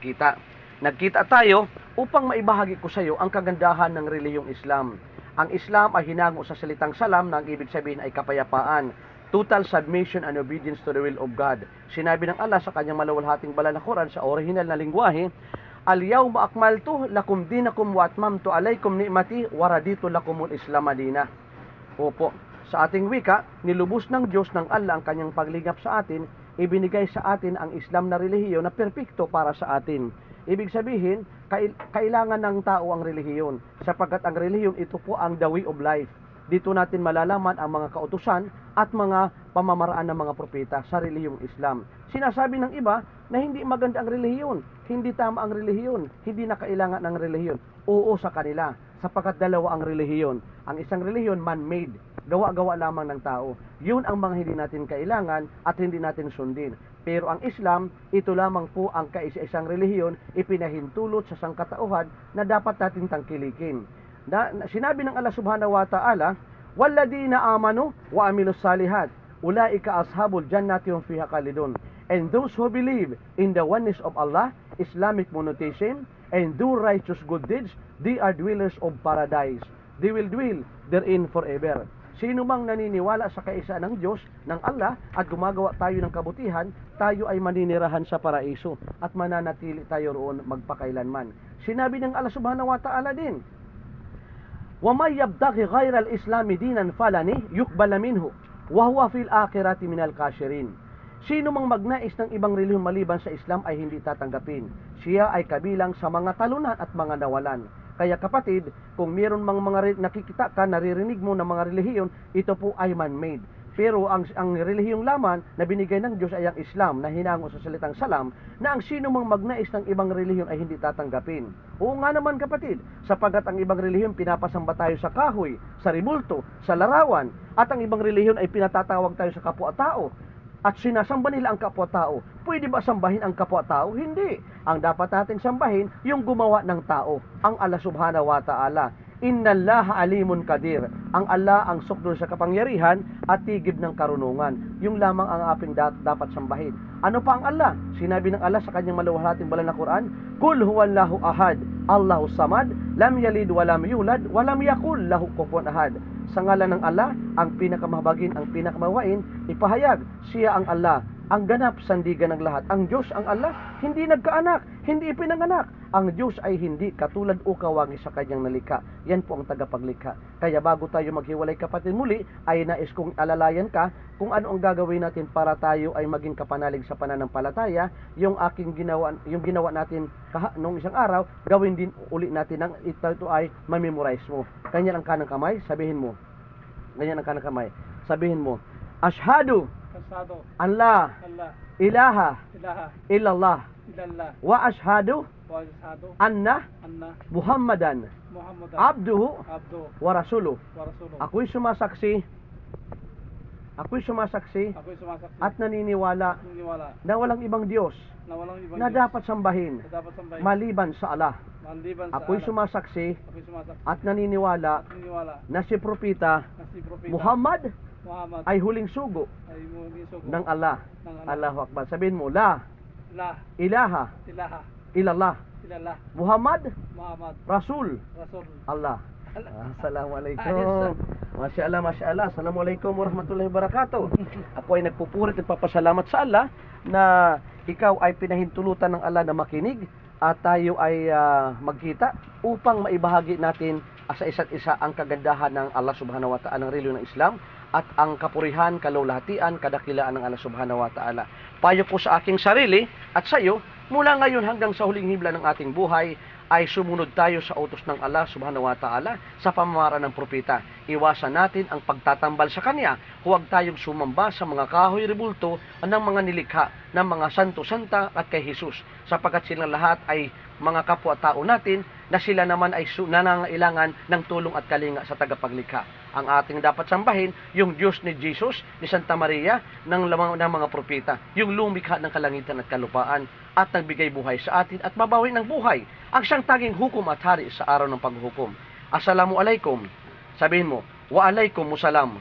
nagkita. Nagkita tayo upang maibahagi ko sa iyo ang kagandahan ng relihiyong Islam. Ang Islam ay hinango sa salitang salam na ang ibig sabihin ay kapayapaan. Total submission and obedience to the will of God. Sinabi ng Allah sa kanyang maluwalhating banal na Quran sa original na lingwahe, Al-yawma akmaltu lakum dinakum wa atmamtu alaykum ni'mati wa raditu lakumul Islam madina. Opo, sa ating wika, nilubos ng Diyos ng Allah ang kanyang paglingap sa atin, ibinigay sa atin ang Islam na relihiyon na perpekto para sa atin. Ibig sabihin, kailangan ng tao ang relihiyon, sapagkat ang relihiyon ito po ang the way of life. Dito natin malalaman ang mga kautusan at mga pamamaraan ng mga propeta sa relihiyong Islam. Sinasabi ng iba na hindi maganda ang relihiyon, hindi tama ang relihiyon, hindi na kailangan ng relihiyon. Oo sa kanila, sapagkat dalawa ang relihiyon. Ang isang relihiyon, man-made, gawa-gawa lamang ng tao. Yun ang mga hindi natin kailangan at hindi natin sundin. Pero ang Islam, ito lamang po ang kaisa-isang relihiyon, ipinahintulot sa sangkatauhan na dapat natin tangkilikin. Sinabi ng Allah subhanahu wa ta'ala, Walladina amanu wa amilus salihat, ulaika ashabul jannati hum fiha khalidun. And those who believe in the oneness of Allah, Islamic monotheism, and do righteous good deeds, they are dwellers of paradise. They will dwell therein forever. Sino mang naniniwala sa kaisa ng Diyos, ng Allah, at gumagawa tayo ng kabutihan, tayo ay maninirahan sa paraiso at mananatili tayo roon magpakailanman. Sinabi ng Allah subhanahu wa ta'ala din, وَمَنْ يَبْتَغِ غَيْرَ الْإِسْلَامِ دِينًا فَلَنِ يُقْبَلَ مِنْهُ وَهُوَ فِي الْآخِرَةِ مِنَ الْكَافِرِينَ. Sino mang magnais ng ibang relihiyon maliban sa Islam ay hindi tatanggapin. Siya ay kabilang sa mga talunan at mga nawalan. Kaya kapatid, kung mayroon mang mga nakikita ka, naririnig mo ng mga relihiyon, ito po ay man-made. Pero ang relihiyong laman na binigay ng Diyos ay ang Islam na hinango sa salitang salam, na ang sino mang magnais ng ibang relihiyon ay hindi tatanggapin. Oo nga naman kapatid, sapagat ang ibang relihiyon pinapasamba tayo sa kahoy, sa ribulto, sa larawan, at ang ibang relihiyon ay pinatatawag tayo sa kapwa-tao at sinasamba nila ang kapwa-tao. Pwede ba sambahin ang kapwa-tao? Hindi. Ang dapat nating sambahin, yung gumawa ng tao, ang Allah subhanahu wa ta'ala. Innallaha alimun kadir. Ang Allah ang sukdol sa kapangyarihan at tigib ng karunungan. Yung lamang ang ating dapat sambahin. Ano pa ang Allah? Sinabi ng Allah sa kanyang maluwalhating banal na Quran, Kul huwallahu ahad, Allahu samad, lam yalid walam yulad, walam yakul lahu kufuwan ahad. Sa ngalan ng Allah, ang pinakamahabagin, ang pinakamawain, ipahayag, siya ang Allah, ang ganap sandigan ng lahat. Ang Diyos, ang Allah, hindi nagkaanak, hindi ipinanganak. Ang Diyos ay hindi katulad o kawangi sa kanyang nalikha. Yan po ang tagapaglikha. Kaya bago tayo maghiwalay kapatid muli, ay nais kong alalayan ka kung ano ang gagawin natin para tayo ay maging kapanalig sa pananampalataya. Yung ginawa natin nung isang araw, gawin din uli natin nang ito ay mamemorize mo. Ganyan ang kanang kamay, sabihin mo. Ganyan ang kanang kamay. Sabihin mo, Ashhadu an la ilaha illallah wa ashhadu anna Muhammadan abduhu wa rasuluh. Ako'y sumasaksi at naniniwala na walang ibang Diyos na dapat sambahin maliban sa Allah. Ako'y sumasaksi at naniniwala na si Propeta Muhammad ay huling sugo ng Allah. Allahu Akbar. Sabihin mo, La ilaha illallah Muhammad Rasul Allah. Assalamualaikum. Masya Allah. Assalamualaikum warahmatullahi wabarakatuh. Ako ay nagpupurit at papasalamat sa Allah na ikaw ay pinahintulutan ng Allah na makinig at tayo ay magkita upang maibahagi natin sa isa't isa ang kagandahan ng Allah subhanahu wa ta'ala, ng relihiyon ng Islam, at ang kapurihan, kalulahatian, kadakilaan ng Allah subhanahu wa ta'ala. Payo ko sa aking sarili at sa iyo, mula ngayon hanggang sa huling himla ng ating buhay, ay sumunod tayo sa utos ng Allah subhanahu wa ta'ala sa pamamaraan ng propeta. Iwasan natin ang pagtatambal sa kanya. Huwag tayong sumamba sa mga kahoy rebulto ng mga nilikha ng mga santo-santa at kay Jesus, sapagkat silang lahat ay mga kapwa-tao natin na sila naman ay nangangailangan ng tulong at kalinga sa tagapaglikha. Ang ating dapat sambahin, yung Diyos ni Jesus, ni Santa Maria, ng mga propeta, yung lumikha ng kalangitan at kalupaan, at nagbigay buhay sa atin at mabawi ng buhay, ang siyang tanging hukom at hari sa araw ng paghuhukom. Assalamualaikum. Sabihin mo, wa alaikumussalam.